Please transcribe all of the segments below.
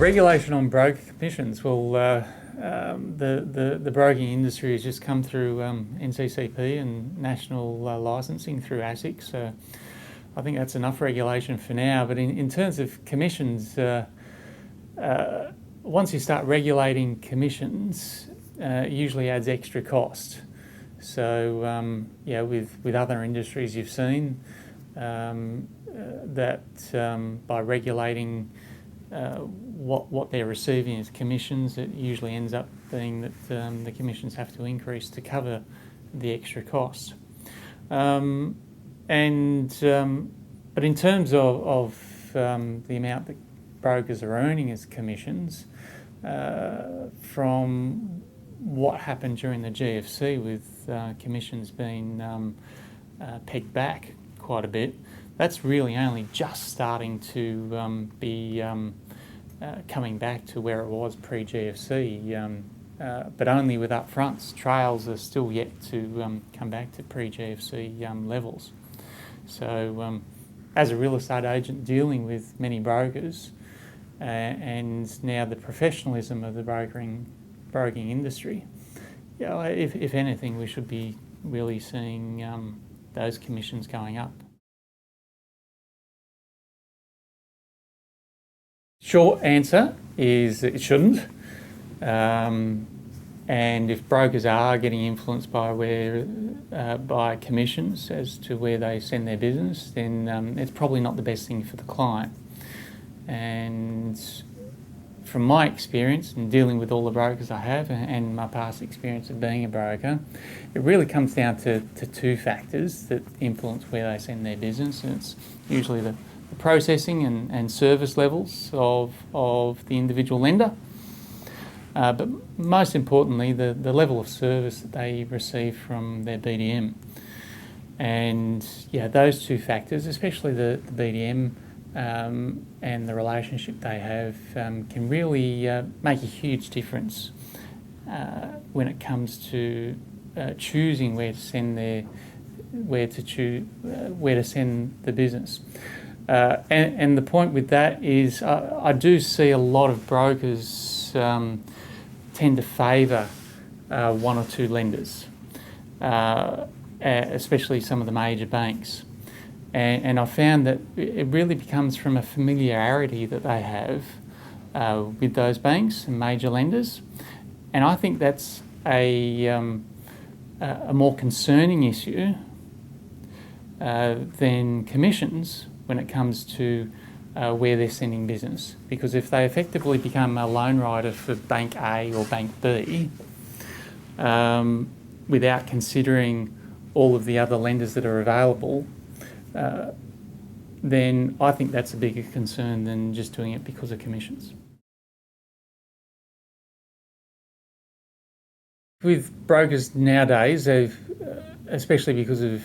Regulation on broker commissions. Well, the broking industry has just come through NCCP and national licensing through ASIC, so I think that's enough regulation for now. But in terms of commissions, once you start regulating commissions, it usually adds extra cost. So with other industries, you've seen that by regulating what they're receiving as commissions, it usually ends up being that the commissions have to increase to cover the extra costs. But in terms of the amount that brokers are earning as commissions, from what happened during the GFC with commissions being pegged back quite a bit, that's really only just starting to be coming back to where it was pre-GFC, but only with upfronts. Trails are still yet to come back to pre-GFC levels. So as a real estate agent dealing with many brokers, and now the professionalism of the broking industry, if anything, we should be really seeing those commissions going up. Short answer is it shouldn't. And if brokers are getting influenced by commissions as to where they send their business, then it's probably not the best thing for the client. And from my experience in dealing with all the brokers I have and my past experience of being a broker, it really comes down to two factors that influence where they send their business. And it's usually the processing and service levels of the individual lender, but most importantly the level of service that they receive from their BDM. And those two factors, especially the BDM and the relationship they have, can really make a huge difference when it comes to choosing where to send the business. And the point with that is I do see a lot of brokers tend to favour one or two lenders, especially some of the major banks. And I found that it really becomes from a familiarity that they have with those banks and major lenders. And I think that's a more concerning issue than commissions when it comes to where they're sending business. Because if they effectively become a loan writer for Bank A or Bank B, without considering all of the other lenders that are available, then I think that's a bigger concern than just doing it because of commissions. With brokers nowadays, especially because of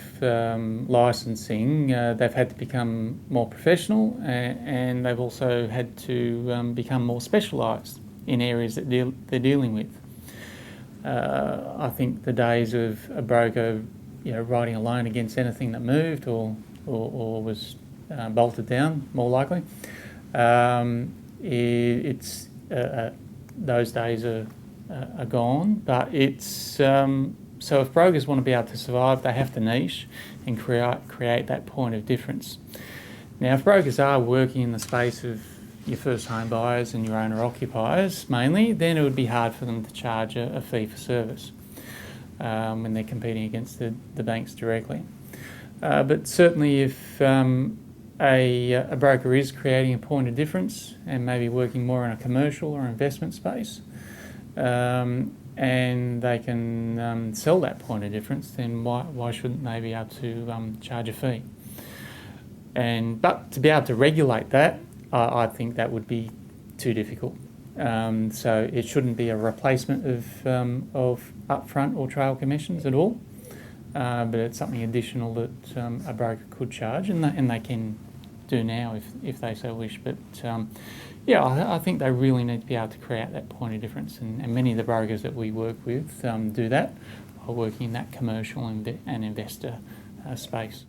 licensing, they've had to become more professional, and they've also had to become more specialised in areas that they're dealing with. I think the days of a broker, writing a loan against anything that moved or was bolted down, more likely, those days are gone. But it's so if brokers want to be able to survive, they have to niche and create that point of difference. Now, if brokers are working in the space of your first home buyers and your owner occupiers mainly, then it would be hard for them to charge a fee for service when they're competing against the banks directly. But certainly if a broker is creating a point of difference and maybe working more in a commercial or investment space, and they can sell that point of difference, then why shouldn't they be able to charge a fee? But to be able to regulate that, I think that would be too difficult. So it shouldn't be a replacement of upfront or trail commissions at all, but it's something additional that a broker could charge, and they can do now if they so wish. But I think they really need to be able to create that point of difference, and many of the brokers that we work with do that by working in that commercial and investor space.